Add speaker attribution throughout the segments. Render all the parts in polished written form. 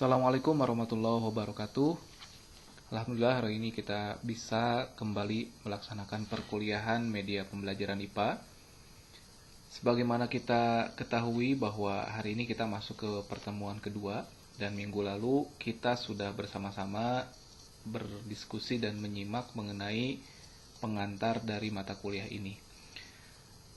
Speaker 1: Assalamualaikum warahmatullahi wabarakatuh. Alhamdulillah hari ini kita bisa kembali melaksanakan perkuliahan media pembelajaran IPA. Sebagaimana kita ketahui bahwa hari ini kita masuk ke pertemuan kedua dan minggu lalu kita sudah bersama-sama berdiskusi dan menyimak mengenai pengantar dari mata kuliah ini.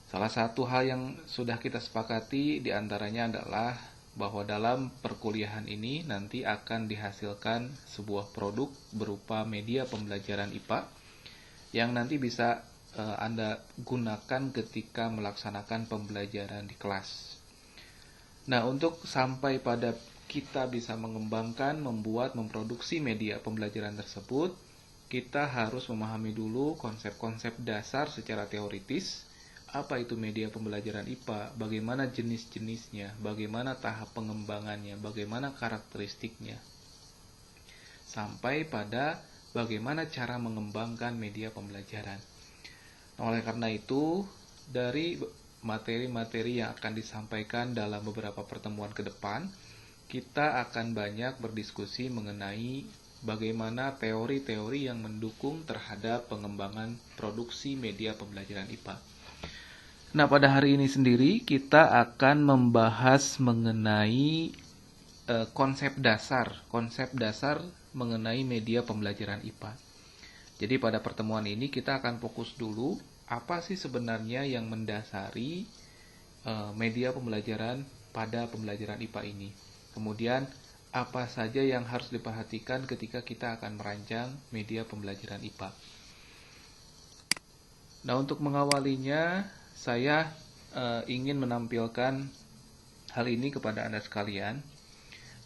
Speaker 1: Salah satu hal yang sudah kita sepakati diantaranya adalah bahwa dalam perkuliahan ini nanti akan dihasilkan sebuah produk berupa media pembelajaran IPA yang nanti bisa Anda gunakan ketika melaksanakan pembelajaran di kelas. Nah, untuk sampai pada kita bisa mengembangkan, memproduksi media pembelajaran tersebut, kita harus memahami dulu konsep-konsep dasar secara teoritis. Apa itu media pembelajaran IPA, bagaimana jenis-jenisnya, bagaimana tahap pengembangannya, bagaimana karakteristiknya, sampai pada bagaimana cara mengembangkan media pembelajaran. Nah, oleh karena itu, dari materi-materi yang akan disampaikan dalam beberapa pertemuan ke depan, kita akan banyak berdiskusi mengenai bagaimana teori-teori yang mendukung terhadap pengembangan produksi media pembelajaran IPA. Nah, pada hari ini sendiri kita akan membahas mengenai konsep dasar mengenai media pembelajaran IPA. Jadi pada pertemuan ini kita akan fokus dulu apa sih sebenarnya yang mendasari media pembelajaran pada pembelajaran IPA ini. Kemudian apa saja yang harus diperhatikan ketika kita akan merancang media pembelajaran IPA. Nah, untuk mengawalinya saya ingin menampilkan hal ini kepada Anda sekalian,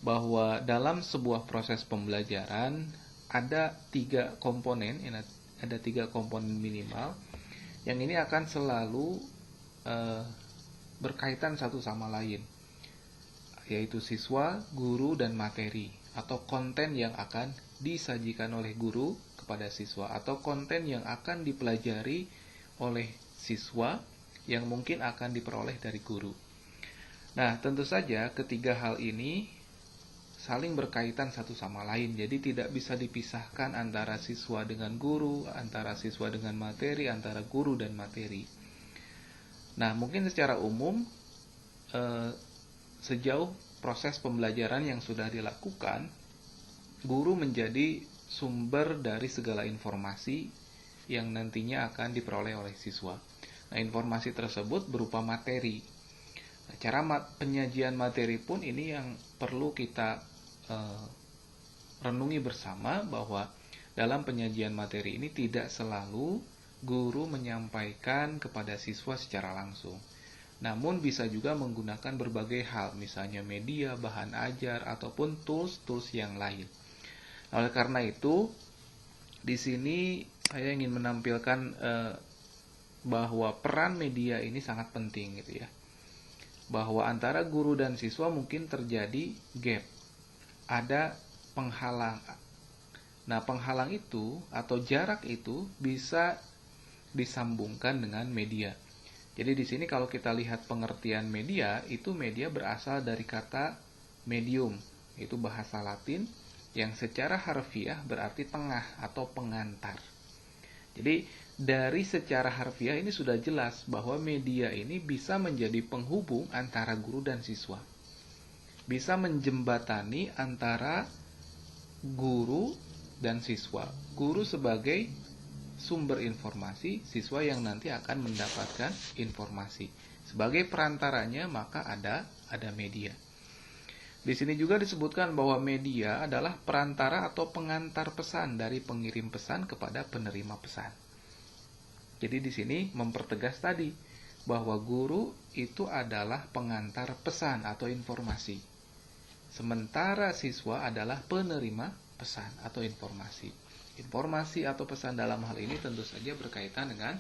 Speaker 1: bahwa dalam sebuah proses pembelajaran ada tiga komponen minimal, yang ini akan selalu berkaitan satu sama lain, yaitu siswa, guru, dan materi, atau konten yang akan disajikan oleh guru kepada siswa, atau konten yang akan dipelajari oleh siswa yang mungkin akan diperoleh dari guru. Nah, tentu saja ketiga hal ini saling berkaitan satu sama lain. Jadi tidak bisa dipisahkan antara siswa dengan guru, antara siswa dengan materi, antara guru dan materi. Nah, mungkin secara umum sejauh proses pembelajaran yang sudah dilakukan, guru menjadi sumber dari segala informasi yang nantinya akan diperoleh oleh siswa. Nah, informasi tersebut berupa materi. Nah, cara penyajian materi pun ini yang perlu kita renungi bersama, bahwa dalam penyajian materi ini tidak selalu guru menyampaikan kepada siswa secara langsung. Namun bisa juga menggunakan berbagai hal, misalnya media, bahan ajar, ataupun tools-tools yang lain. Nah, oleh karena itu, di sini saya ingin menampilkan bahwa peran media ini sangat penting gitu ya. Bahwa antara guru dan siswa mungkin terjadi gap. Ada penghalang. Nah, penghalang itu atau jarak itu bisa disambungkan dengan media. Jadi di sini kalau kita lihat pengertian media, itu media berasal dari kata medium, itu bahasa Latin yang secara harfiah berarti tengah atau pengantar. Jadi dari secara harfiah ini sudah jelas bahwa media ini bisa menjadi penghubung antara guru dan siswa. Bisa menjembatani antara guru dan siswa. Guru sebagai sumber informasi, siswa yang nanti akan mendapatkan informasi. Sebagai perantaranya maka ada media. Di sini juga disebutkan bahwa media adalah perantara atau pengantar pesan dari pengirim pesan kepada penerima pesan. Jadi di sini mempertegas tadi bahwa guru itu adalah pengantar pesan atau informasi. Sementara siswa adalah penerima pesan atau informasi. Informasi atau pesan dalam hal ini tentu saja berkaitan dengan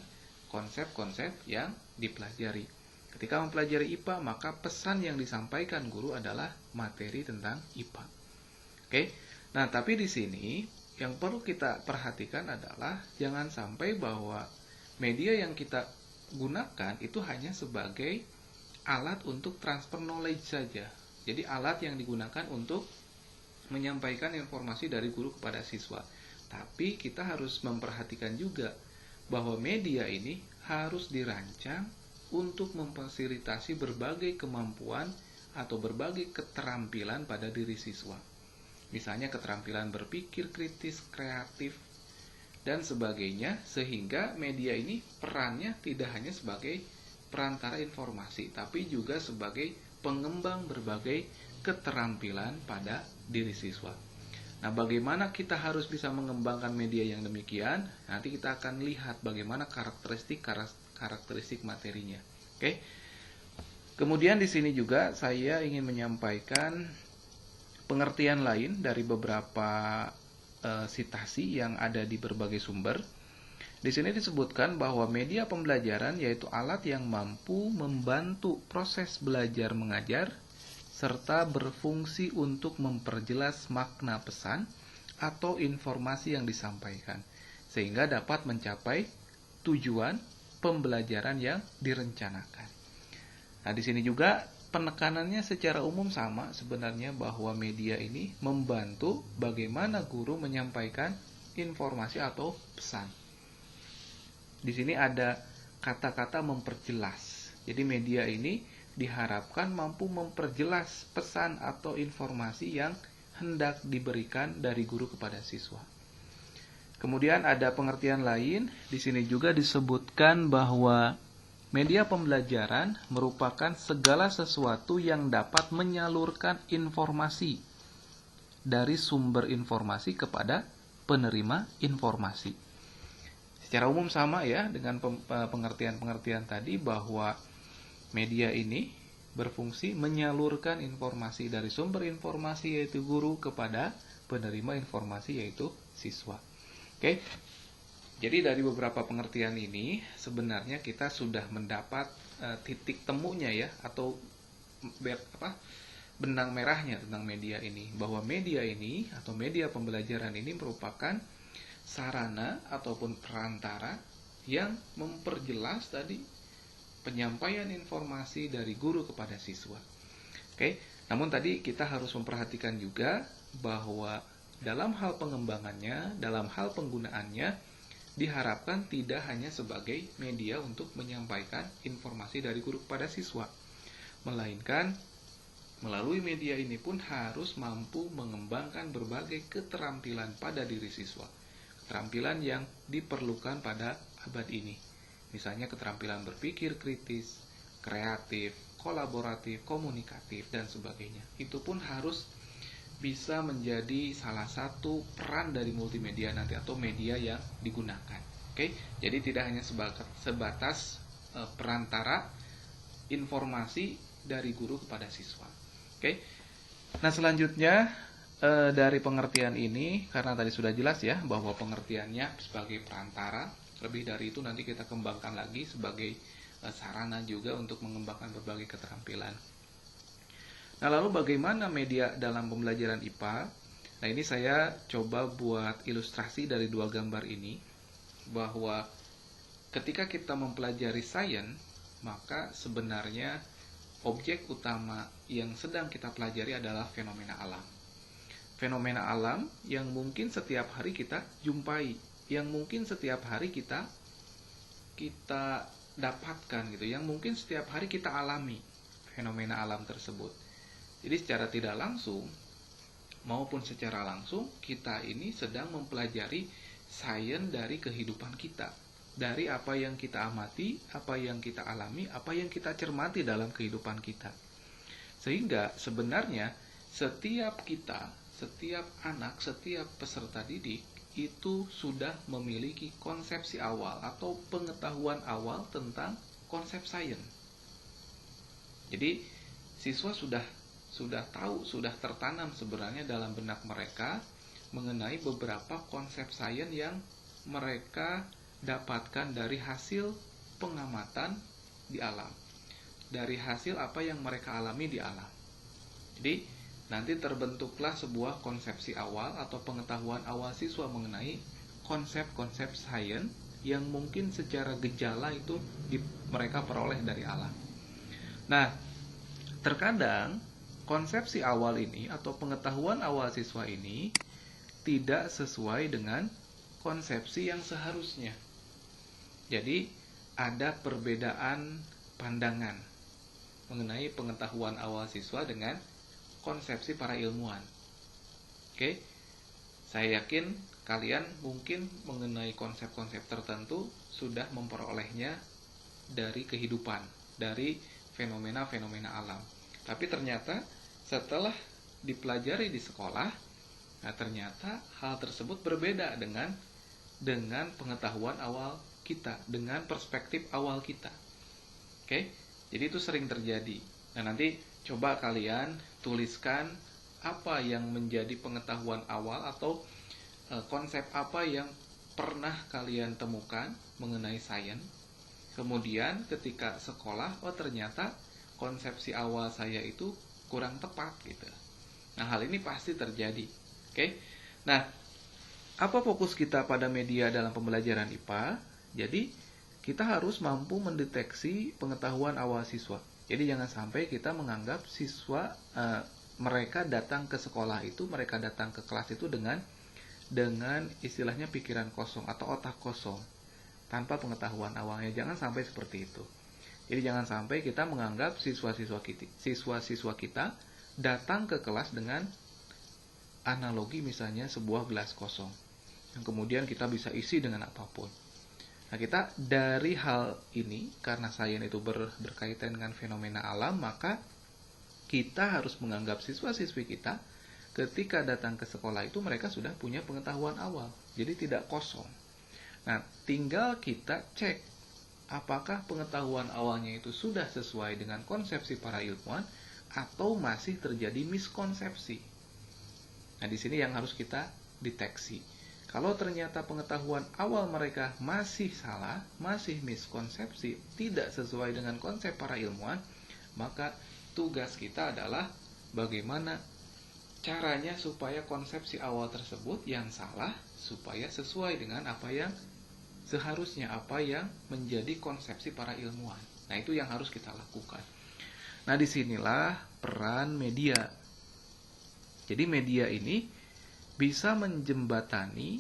Speaker 1: konsep-konsep yang dipelajari. Ketika mempelajari IPA, maka pesan yang disampaikan guru adalah materi tentang IPA. Oke. Nah, tapi di sini yang perlu kita perhatikan adalah jangan sampai bahwa media yang kita gunakan itu hanya sebagai alat untuk transfer knowledge saja. Jadi alat yang digunakan untuk menyampaikan informasi dari guru kepada siswa. Tapi kita harus memperhatikan juga bahwa media ini harus dirancang untuk memfasilitasi berbagai kemampuan atau berbagai keterampilan pada diri siswa. Misalnya keterampilan berpikir kritis, kreatif, dan sebagainya, sehingga media ini perannya tidak hanya sebagai perantara informasi, tapi juga sebagai pengembang berbagai keterampilan pada diri siswa. Nah, bagaimana kita harus bisa mengembangkan media yang demikian? Nanti kita akan lihat bagaimana karakteristik materinya. Oke. Kemudian di sini juga saya ingin menyampaikan pengertian lain dari beberapa sitasi yang ada di berbagai sumber. Di sini disebutkan bahwa media pembelajaran yaitu alat yang mampu membantu proses belajar mengajar serta berfungsi untuk memperjelas makna pesan atau informasi yang disampaikan, sehingga dapat mencapai tujuan pembelajaran yang direncanakan. Nah, di sini juga penekanannya secara umum sama sebenarnya, bahwa media ini membantu bagaimana guru menyampaikan informasi atau pesan. Di sini ada kata-kata memperjelas. Jadi media ini diharapkan mampu memperjelas pesan atau informasi yang hendak diberikan dari guru kepada siswa. Kemudian ada pengertian lain, di sini juga disebutkan bahwa media pembelajaran merupakan segala sesuatu yang dapat menyalurkan informasi dari sumber informasi kepada penerima informasi. Secara umum sama ya dengan pengertian-pengertian tadi, bahwa media ini berfungsi menyalurkan informasi dari sumber informasi yaitu guru kepada penerima informasi yaitu siswa. Oke. Jadi dari beberapa pengertian ini sebenarnya kita sudah mendapat titik temunya ya, atau benang merahnya tentang media ini, bahwa media ini atau media pembelajaran ini merupakan sarana ataupun perantara yang memperjelas tadi penyampaian informasi dari guru kepada siswa. Oke, namun tadi kita harus memperhatikan juga bahwa dalam hal pengembangannya, dalam hal penggunaannya, diharapkan tidak hanya sebagai media untuk menyampaikan informasi dari guru kepada siswa, melainkan melalui media ini pun harus mampu mengembangkan berbagai keterampilan pada diri siswa. Keterampilan yang diperlukan pada abad ini. Misalnya keterampilan berpikir kritis, kreatif, kolaboratif, komunikatif, dan sebagainya. Itu pun harus bisa menjadi salah satu peran dari multimedia nanti atau media yang digunakan. Oke, jadi tidak hanya sebatas perantara informasi dari guru kepada siswa. Oke. Nah, selanjutnya dari pengertian ini, karena tadi sudah jelas ya bahwa pengertiannya sebagai perantara, lebih dari itu nanti kita kembangkan lagi sebagai sarana juga untuk mengembangkan berbagai keterampilan. Nah, lalu bagaimana media dalam pembelajaran IPA? Nah, ini saya coba buat ilustrasi dari dua gambar ini, bahwa ketika kita mempelajari sains, maka sebenarnya objek utama yang sedang kita pelajari adalah fenomena alam. Fenomena alam yang mungkin setiap hari kita jumpai, yang mungkin setiap hari kita dapatkan gitu, yang mungkin setiap hari kita alami fenomena alam tersebut. Jadi secara tidak langsung maupun secara langsung kita ini sedang mempelajari sains dari kehidupan kita, dari apa yang kita amati, apa yang kita alami, apa yang kita cermati dalam kehidupan kita. Sehingga sebenarnya setiap kita, setiap anak, setiap peserta didik itu sudah memiliki konsepsi awal atau pengetahuan awal tentang konsep sains. Jadi siswa sudah tahu, sudah tertanam sebenarnya dalam benak mereka mengenai beberapa konsep sains yang mereka dapatkan dari hasil pengamatan di alam, dari hasil apa yang mereka alami di alam. Jadi nanti terbentuklah sebuah konsepsi awal atau pengetahuan awal siswa mengenai konsep-konsep sains yang mungkin secara gejala itu mereka peroleh dari alam. Nah, terkadang konsepsi awal ini atau pengetahuan awal siswa ini tidak sesuai dengan konsepsi yang seharusnya. Jadi ada perbedaan pandangan mengenai pengetahuan awal siswa dengan konsepsi para ilmuwan. Oke, saya yakin kalian mungkin mengenai konsep-konsep tertentu sudah memperolehnya dari kehidupan, dari fenomena-fenomena alam. Tapi ternyata setelah dipelajari di sekolah, nah ternyata hal tersebut berbeda dengan pengetahuan awal kita, dengan perspektif awal kita. Oke, jadi itu sering terjadi. Nah nanti coba kalian tuliskan apa yang menjadi pengetahuan awal atau konsep apa yang pernah kalian temukan mengenai sains. Kemudian ketika sekolah, oh ternyata konsepsi awal saya itu kurang tepat gitu. Nah hal ini pasti terjadi. Oke. Nah, apa fokus kita pada media dalam pembelajaran IPA? Jadi kita harus mampu mendeteksi pengetahuan awal siswa. Jadi jangan sampai kita menganggap siswa mereka datang ke sekolah itu, mereka datang ke kelas itu dengan istilahnya pikiran kosong atau otak kosong tanpa pengetahuan awalnya. Jangan sampai seperti itu. Jadi jangan sampai kita menganggap siswa-siswa kita datang ke kelas dengan analogi misalnya sebuah gelas kosong yang kemudian kita bisa isi dengan apapun. Nah, kita dari hal ini, karena sains itu berkaitan dengan fenomena alam, maka kita harus menganggap siswa-siswi kita ketika datang ke sekolah itu mereka sudah punya pengetahuan awal. Jadi tidak kosong. Nah, tinggal kita cek apakah pengetahuan awalnya itu sudah sesuai dengan konsepsi para ilmuwan atau masih terjadi miskonsepsi. Nah, di sini yang harus kita deteksi. Kalau ternyata pengetahuan awal mereka masih salah, masih miskonsepsi, tidak sesuai dengan konsep para ilmuwan, maka tugas kita adalah bagaimana caranya supaya konsepsi awal tersebut yang salah, supaya sesuai dengan apa yang seharusnya, apa yang menjadi konsepsi para ilmuwan. Nah, itu yang harus kita lakukan. Nah, disinilah peran media. Jadi media ini bisa menjembatani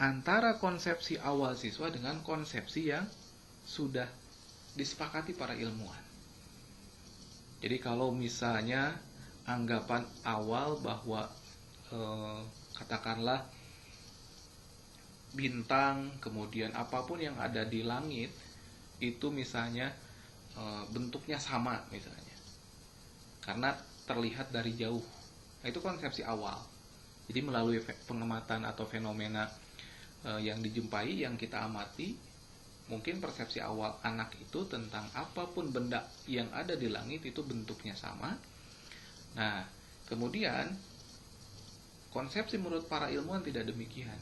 Speaker 1: antara konsepsi awal siswa dengan konsepsi yang sudah disepakati para ilmuwan. Jadi kalau misalnya anggapan awal bahwa katakanlah bintang, kemudian apapun yang ada di langit itu misalnya bentuknya sama misalnya, karena terlihat dari jauh. Nah, itu konsepsi awal. Jadi melalui pengamatan atau fenomena yang dijumpai, yang kita amati, mungkin persepsi awal anak itu tentang apapun benda yang ada di langit itu bentuknya sama. Nah, kemudian konsepsi menurut para ilmuwan tidak demikian.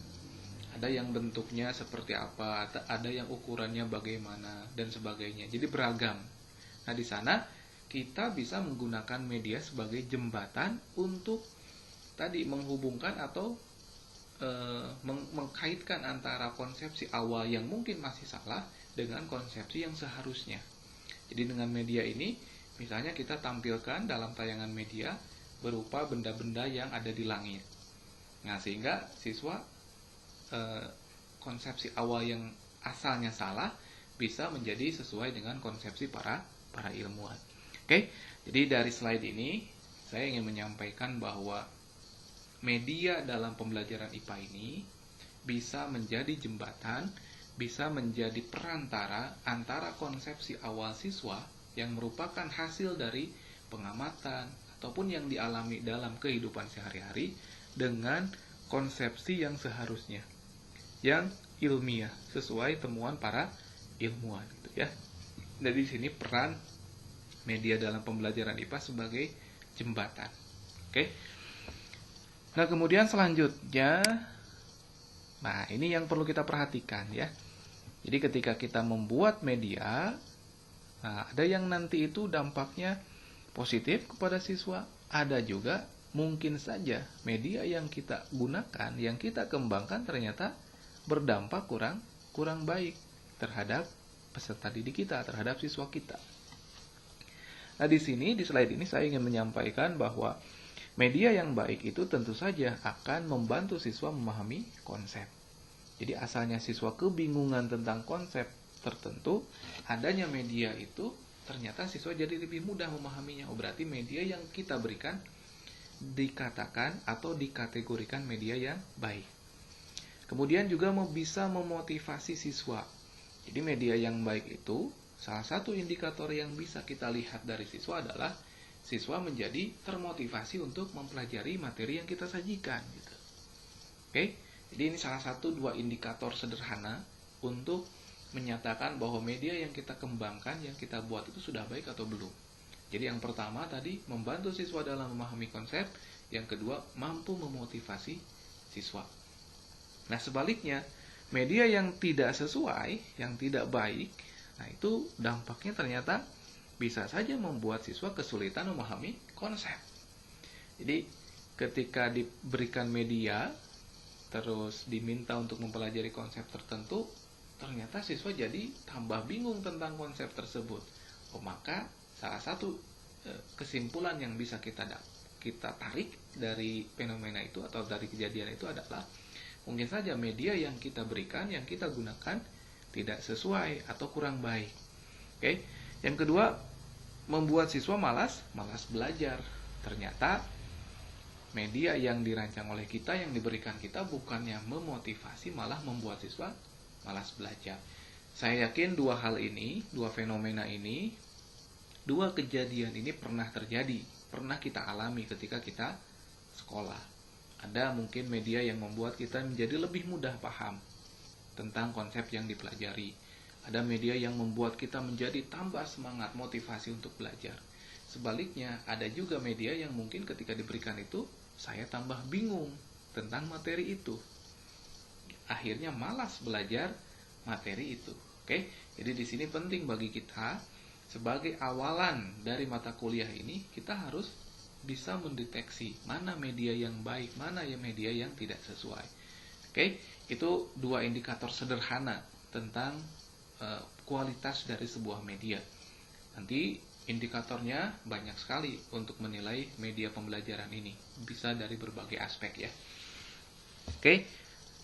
Speaker 1: Ada yang bentuknya seperti apa, ada yang ukurannya bagaimana, dan sebagainya. Jadi beragam. Nah, di sana kita bisa menggunakan media sebagai jembatan untuk tadi menghubungkan atau mengkaitkan antara konsepsi awal yang mungkin masih salah dengan konsepsi yang seharusnya. Jadi dengan media ini, misalnya kita tampilkan dalam tayangan media berupa benda-benda yang ada di langit. Nah, sehingga siswa konsepsi awal yang asalnya salah bisa menjadi sesuai dengan konsepsi para ilmuwan. Oke, jadi dari slide ini saya ingin menyampaikan bahwa media dalam pembelajaran IPA ini bisa menjadi jembatan, bisa menjadi perantara antara konsepsi awal siswa yang merupakan hasil dari pengamatan ataupun yang dialami dalam kehidupan sehari-hari dengan konsepsi yang seharusnya, yang ilmiah, sesuai temuan para ilmuwan gitu ya. Jadi di sini peran media dalam pembelajaran IPA sebagai jembatan. Oke. Nah, kemudian selanjutnya, nah ini yang perlu kita perhatikan ya. Jadi ketika kita membuat media, nah ada yang nanti itu dampaknya positif kepada siswa, ada juga mungkin saja media yang kita gunakan, yang kita kembangkan ternyata berdampak kurang baik terhadap peserta didik kita, terhadap siswa kita. Nah, di sini di slide ini saya ingin menyampaikan bahwa media yang baik itu tentu saja akan membantu siswa memahami konsep. Jadi asalnya siswa kebingungan tentang konsep tertentu, adanya media itu ternyata siswa jadi lebih mudah memahaminya. Oh, berarti media yang kita berikan dikatakan atau dikategorikan media yang baik. Kemudian juga bisa memotivasi siswa. Jadi media yang baik itu salah satu indikator yang bisa kita lihat dari siswa adalah siswa menjadi termotivasi untuk mempelajari materi yang kita sajikan gitu. Oke, jadi ini salah satu dua indikator sederhana untuk menyatakan bahwa media yang kita kembangkan, yang kita buat itu sudah baik atau belum. Jadi yang pertama tadi membantu siswa dalam memahami konsep, yang kedua mampu memotivasi siswa. Nah, sebaliknya media yang tidak sesuai, yang tidak baik, nah itu dampaknya ternyata bisa saja membuat siswa kesulitan memahami konsep. Jadi ketika diberikan media, terus diminta untuk mempelajari konsep tertentu, ternyata siswa jadi tambah bingung tentang konsep tersebut. Oh, maka salah satu kesimpulan yang bisa kita tarik dari fenomena itu atau dari kejadian itu adalah mungkin saja media yang kita berikan, yang kita gunakan tidak sesuai atau kurang baik. Oke. Yang kedua, membuat siswa malas belajar. Ternyata media yang dirancang oleh kita, yang diberikan kita bukannya memotivasi, malah membuat siswa malas belajar. Saya yakin dua hal ini, dua fenomena ini, dua kejadian ini pernah terjadi, pernah kita alami ketika kita sekolah. Ada mungkin media yang membuat kita menjadi lebih mudah paham tentang konsep yang dipelajari. Ada media yang membuat kita menjadi tambah semangat, motivasi untuk belajar. Sebaliknya, ada juga media yang mungkin ketika diberikan itu, saya tambah bingung tentang materi itu. Akhirnya malas belajar materi itu. Oke, jadi di sini penting bagi kita, sebagai awalan dari mata kuliah ini, kita harus bisa mendeteksi mana media yang baik, mana yang media yang tidak sesuai. Oke, itu dua indikator sederhana tentang kualitas dari sebuah media. Nanti indikatornya banyak sekali untuk menilai media pembelajaran ini. Bisa dari berbagai aspek ya. Oke,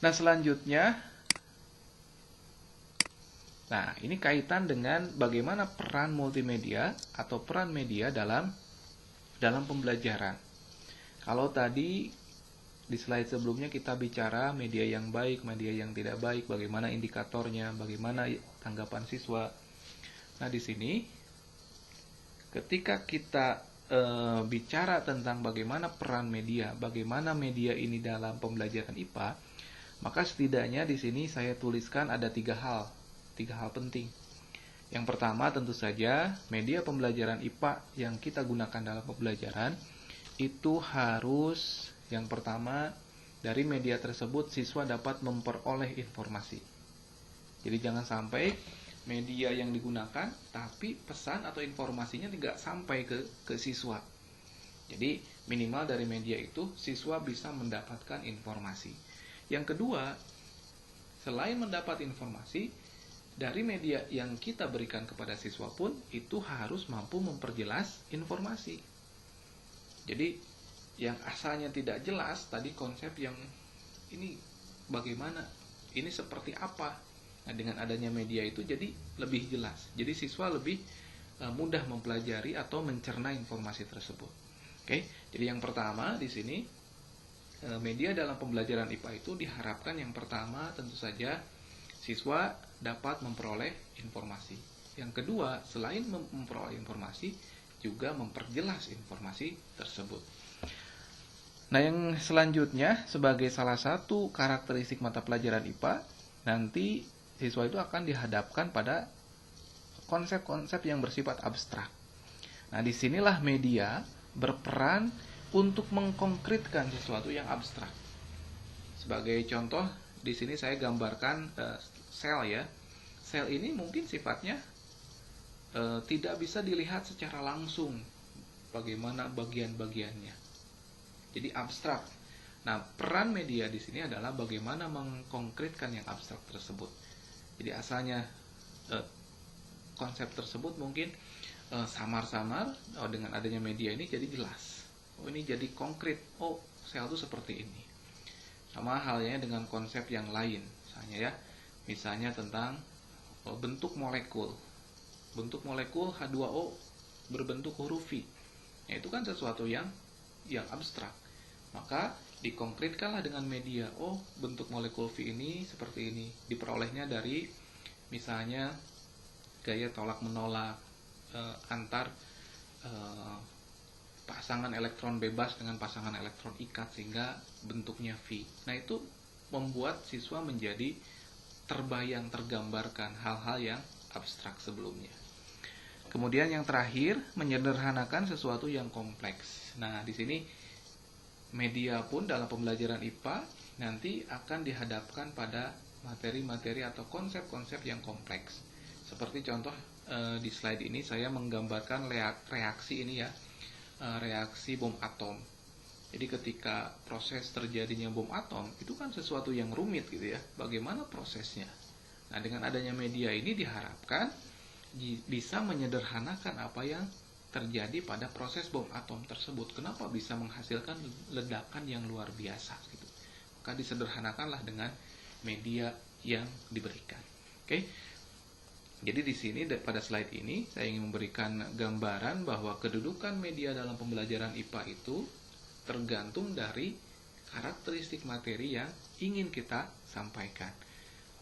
Speaker 1: nah selanjutnya, nah ini kaitan dengan bagaimana peran multimedia atau peran media dalam pembelajaran. Kalau tadi di slide sebelumnya kita bicara media yang baik, media yang tidak baik, bagaimana indikatornya, bagaimana tanggapan siswa. Nah, di sini ketika kita bicara tentang bagaimana peran media, bagaimana media ini dalam pembelajaran IPA, maka setidaknya di sini saya tuliskan ada tiga hal penting. Yang pertama tentu saja media pembelajaran IPA yang kita gunakan dalam pembelajaran itu harus, yang pertama, dari media tersebut siswa dapat memperoleh informasi. Jadi jangan sampai media yang digunakan tapi pesan atau informasinya tidak sampai ke siswa. Jadi minimal dari media itu siswa bisa mendapatkan informasi. Yang kedua, selain mendapat informasi, dari media yang kita berikan kepada siswa pun itu harus mampu memperjelas informasi. Jadi yang asalnya tidak jelas tadi konsep yang ini bagaimana, ini seperti apa. Nah, dengan adanya media itu jadi lebih jelas. Jadi siswa lebih mudah mempelajari atau mencerna informasi tersebut. Oke, jadi yang pertama di sini media dalam pembelajaran IPA itu diharapkan yang pertama tentu saja siswa dapat memperoleh informasi. Yang kedua, selain memperoleh informasi, juga memperjelas informasi tersebut. Nah, yang selanjutnya sebagai salah satu karakteristik mata pelajaran IPA, nanti siswa itu akan dihadapkan pada konsep-konsep yang bersifat abstrak. Nah, disinilah media berperan untuk mengkonkretkan sesuatu yang abstrak. Sebagai contoh, di sini saya gambarkan sel ya. Sel ini mungkin sifatnya tidak bisa dilihat secara langsung bagaimana bagian-bagiannya. Jadi abstrak. Nah, peran media di sini adalah bagaimana mengkonkretkan yang abstrak tersebut. Jadi asalnya konsep tersebut mungkin samar-samar. Dengan adanya media ini jadi jelas. Ini jadi konkret. Sel itu seperti ini. Sama halnya dengan konsep yang lain, misalnya tentang bentuk molekul. Bentuk molekul H2O berbentuk huruf V. Itu kan sesuatu yang abstrak. Maka dikonkretkanlah dengan media. Bentuk molekul V ini seperti ini. Diperolehnya dari misalnya gaya tolak menolak antar pasangan elektron bebas dengan pasangan elektron ikat sehingga bentuknya V. Nah, itu membuat siswa menjadi tergambarkan hal-hal yang abstrak sebelumnya. Kemudian yang terakhir, menyederhanakan sesuatu yang kompleks. Nah, di sini media pun dalam pembelajaran IPA nanti akan dihadapkan pada materi-materi atau konsep-konsep yang kompleks. Seperti contoh di slide ini saya menggambarkan reaksi ini ya. Reaksi bom atom. Jadi ketika proses terjadinya bom atom itu kan sesuatu yang rumit gitu ya. Bagaimana prosesnya? Nah, dengan adanya media ini diharapkan bisa menyederhanakan apa yang terjadi pada proses bom atom tersebut. Kenapa bisa menghasilkan ledakan yang luar biasa gitu. Maka disederhanakanlah dengan media yang diberikan. Oke. Jadi di sini pada slide ini saya ingin memberikan gambaran bahwa kedudukan media dalam pembelajaran IPA itu tergantung dari karakteristik materi yang ingin kita sampaikan.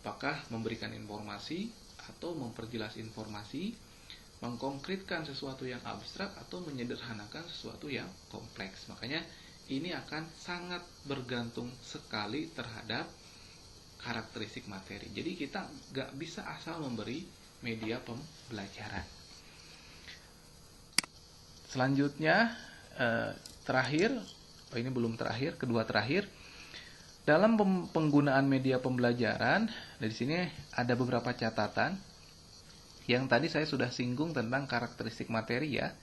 Speaker 1: Apakah memberikan informasi atau memperjelas informasi, mengkonkretkan sesuatu yang abstrak atau menyederhanakan sesuatu yang kompleks. Makanya ini akan sangat bergantung sekali terhadap karakteristik materi. Jadi kita nggak bisa asal memberi media pembelajaran. Selanjutnya terakhir, ini belum terakhir, kedua terakhir. Dalam penggunaan media pembelajaran, di sini ada beberapa catatan. Yang tadi saya sudah singgung tentang karakteristik materi ya.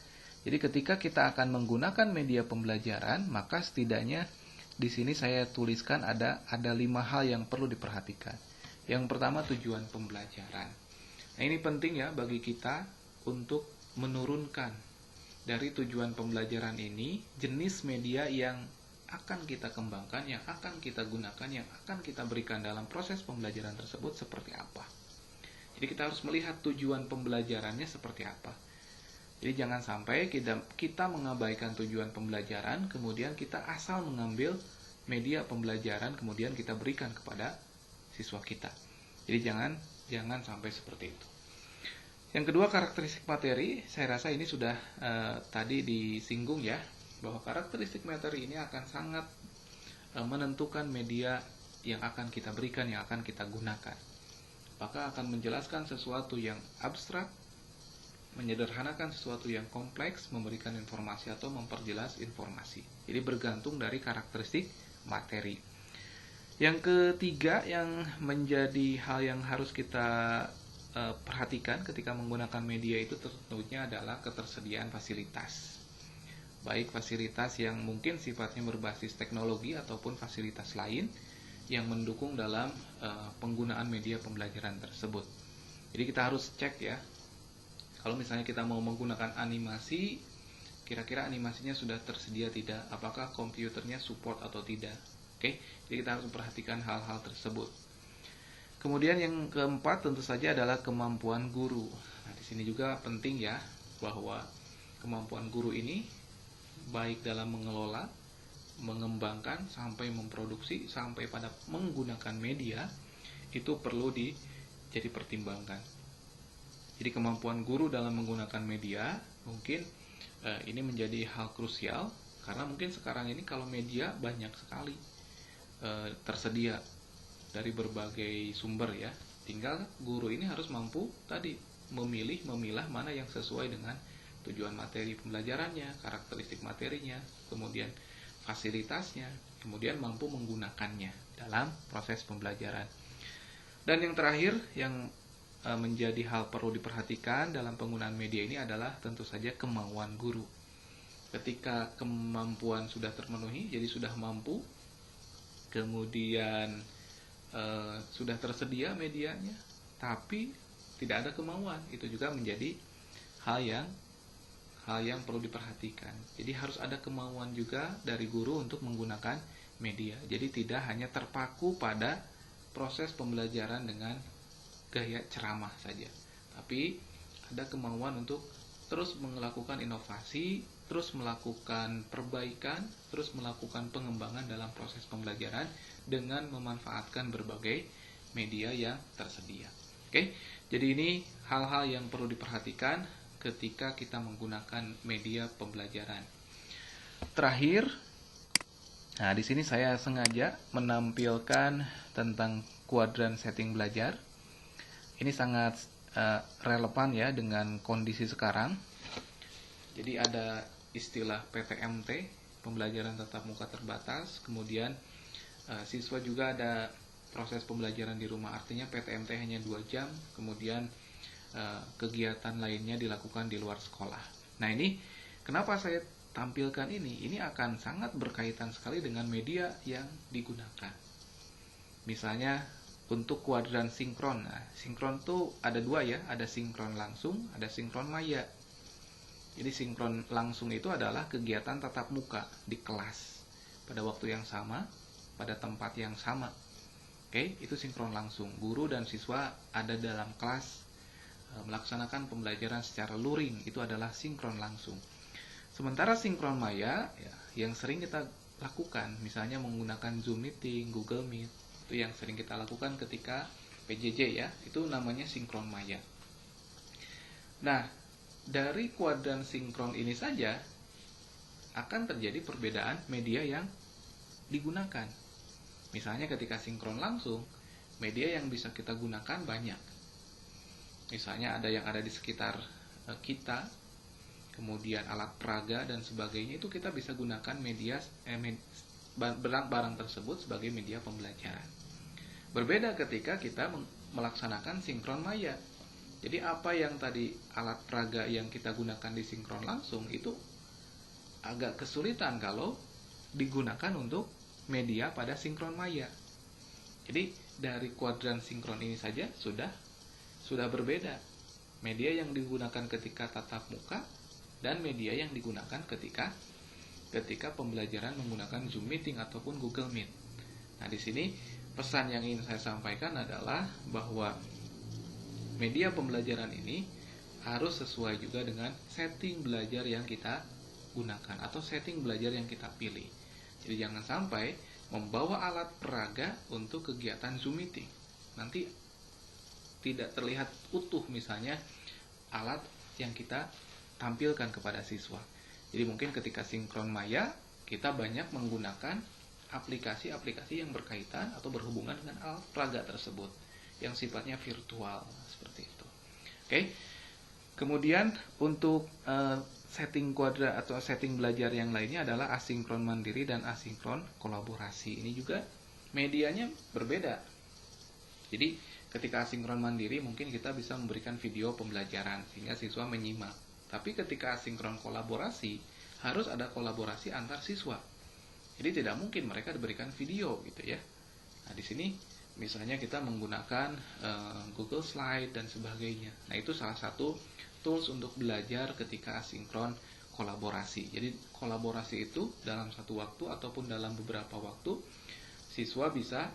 Speaker 1: Jadi ketika kita akan menggunakan media pembelajaran, maka setidaknya di sini saya tuliskan ada 5 hal yang perlu diperhatikan. Yang pertama, tujuan pembelajaran. Nah, ini penting ya bagi kita untuk menurunkan dari tujuan pembelajaran ini jenis media yang akan kita kembangkan, yang akan kita gunakan, yang akan kita berikan dalam proses pembelajaran tersebut seperti apa. Jadi kita harus melihat tujuan pembelajarannya seperti apa. Jadi jangan sampai kita mengabaikan tujuan pembelajaran, kemudian kita asal mengambil media pembelajaran, kemudian kita berikan kepada siswa kita. Jadi jangan sampai seperti itu. Yang kedua, karakteristik materi. Saya rasa ini sudah tadi disinggung ya, bahwa karakteristik materi ini akan sangat menentukan media yang akan kita berikan, yang akan kita gunakan. Apakah akan menjelaskan sesuatu yang abstrak, menyederhanakan sesuatu yang kompleks, memberikan informasi atau memperjelas informasi. Jadi bergantung dari karakteristik materi. Yang ketiga yang menjadi hal yang harus kita perhatikan ketika menggunakan media itu tentunya adalah ketersediaan fasilitas. Baik fasilitas yang mungkin sifatnya berbasis teknologi ataupun fasilitas lain yang mendukung dalam penggunaan media pembelajaran tersebut. Jadi kita harus cek ya. Kalau misalnya kita mau menggunakan animasi, kira-kira animasinya sudah tersedia tidak? Apakah komputernya support atau tidak? Oke, jadi kita harus memperhatikan hal-hal tersebut. Kemudian yang keempat tentu saja adalah kemampuan guru. Nah, di sini juga penting ya bahwa kemampuan guru ini baik dalam mengelola, mengembangkan sampai memproduksi sampai pada menggunakan media itu perlu jadi pertimbangkan. Jadi kemampuan guru dalam menggunakan media mungkin ini menjadi hal krusial karena mungkin sekarang ini kalau media banyak sekali tersedia dari berbagai sumber ya. Tinggal guru ini harus mampu tadi memilah mana yang sesuai dengan tujuan materi pembelajarannya, karakteristik materinya, kemudian fasilitasnya, kemudian mampu menggunakannya dalam proses pembelajaran. Dan yang terakhir yang menjadi hal perlu diperhatikan dalam penggunaan media ini adalah tentu saja kemauan guru. Ketika kemampuan sudah terpenuhi, jadi sudah mampu, kemudian sudah tersedia medianya, tapi tidak ada kemauan, itu juga menjadi hal yang hal yang perlu diperhatikan. Jadi harus ada kemauan juga dari guru untuk menggunakan media. Jadi tidak hanya terpaku pada proses pembelajaran dengan gaya ceramah saja, tapi ada kemauan untuk terus melakukan inovasi, terus melakukan perbaikan, terus melakukan pengembangan dalam proses pembelajaran dengan memanfaatkan berbagai media yang tersedia. Oke, jadi ini hal-hal yang perlu diperhatikan ketika kita menggunakan media pembelajaran. Terakhir, nah di sini saya sengaja menampilkan tentang kuadran setting belajar. Ini sangat relevan ya dengan kondisi sekarang. Jadi ada istilah PTMT, pembelajaran tatap muka terbatas, kemudian siswa juga ada proses pembelajaran di rumah, artinya PTMT hanya 2 jam, kemudian kegiatan lainnya dilakukan di luar sekolah. Nah ini kenapa saya tampilkan ini? Ini akan sangat berkaitan sekali dengan media yang digunakan. Misalnya untuk kuadran sinkron, nah, sinkron tuh ada 2 ya, ada sinkron langsung, ada sinkron maya. Jadi sinkron langsung itu adalah kegiatan tatap muka di kelas pada waktu yang sama, pada tempat yang sama. Oke, itu sinkron langsung. Guru dan siswa ada dalam kelas melaksanakan pembelajaran secara luring, itu adalah sinkron langsung. Sementara sinkron maya ya, yang sering kita lakukan, misalnya menggunakan Zoom Meeting, Google Meet, itu yang sering kita lakukan ketika PJJ ya, itu namanya sinkron maya. Nah, dari kuadran sinkron ini saja akan terjadi perbedaan media yang digunakan. Misalnya ketika sinkron langsung, media yang bisa kita gunakan banyak. Misalnya ada yang ada di sekitar kita, kemudian alat peraga dan sebagainya, itu kita bisa gunakan barang tersebut sebagai media pembelajaran. Berbeda ketika kita melaksanakan sinkron maya. Jadi apa yang tadi alat peraga yang kita gunakan di sinkron langsung itu agak kesulitan kalau digunakan untuk media pada sinkron maya. Jadi dari kuadran sinkron ini saja sudah berbeda. Media yang digunakan ketika tatap muka dan media yang digunakan ketika pembelajaran menggunakan Zoom Meeting ataupun Google Meet. Nah, di sini pesan yang ingin saya sampaikan adalah bahwa media pembelajaran ini harus sesuai juga dengan setting belajar yang kita gunakan atau setting belajar yang kita pilih. Jadi jangan sampai membawa alat peraga untuk kegiatan Zoom Meeting. Nanti tidak terlihat utuh misalnya alat yang kita tampilkan kepada siswa. Jadi mungkin ketika sinkron maya kita banyak menggunakan aplikasi-aplikasi yang berkaitan atau berhubungan dengan alat peraga tersebut yang sifatnya virtual seperti itu. Oke. Kemudian untuk setting kuadran atau setting belajar yang lainnya adalah asinkron mandiri dan asinkron kolaborasi. Ini juga medianya berbeda. Jadi ketika asinkron mandiri mungkin kita bisa memberikan video pembelajaran sehingga siswa menyimak. Tapi ketika asinkron kolaborasi harus ada kolaborasi antar siswa. Jadi tidak mungkin mereka diberikan video gitu ya. Nah, di sini misalnya kita menggunakan Google Slide dan sebagainya. Nah, itu salah satu tools untuk belajar ketika asinkron kolaborasi. Jadi kolaborasi itu dalam satu waktu ataupun dalam beberapa waktu siswa bisa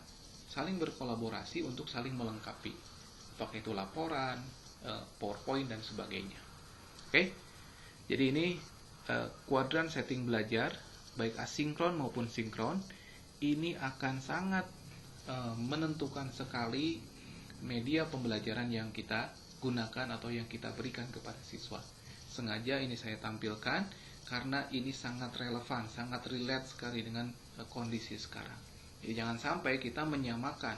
Speaker 1: saling berkolaborasi untuk saling melengkapi. Apakah itu laporan, PowerPoint dan sebagainya. Oke. Jadi ini kuadran setting belajar baik asinkron maupun sinkron ini akan sangat menentukan sekali media pembelajaran yang kita gunakan atau yang kita berikan kepada siswa. Sengaja ini saya tampilkan karena ini sangat relevan, sangat relate sekali dengan kondisi sekarang. Jadi jangan sampai kita menyamakan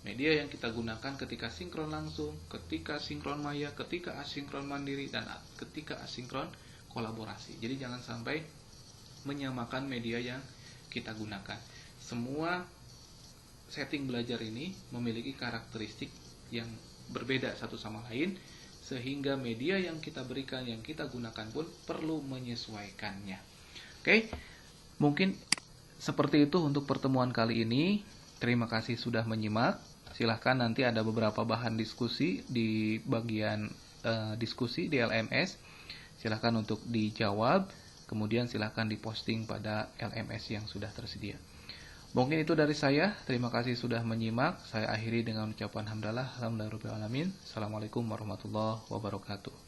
Speaker 1: media yang kita gunakan ketika sinkron langsung, ketika sinkron maya, ketika asinkron mandiri, dan ketika asinkron kolaborasi. Jadi jangan sampai menyamakan media yang kita gunakan. Semua setting belajar ini memiliki karakteristik yang berbeda satu sama lain, sehingga media yang kita berikan, yang kita gunakan pun perlu menyesuaikannya. Oke, mungkin seperti itu untuk pertemuan kali ini. Terima kasih sudah menyimak. Silahkan nanti ada beberapa bahan diskusi di bagian diskusi di LMS. Silahkan untuk dijawab, kemudian silahkan diposting pada LMS yang sudah tersedia. Mungkin itu dari saya. Terima kasih sudah menyimak. Saya akhiri dengan ucapan hamdalah. Alhamdulillahirabbil alamin. Assalamualaikum warahmatullahi wabarakatuh.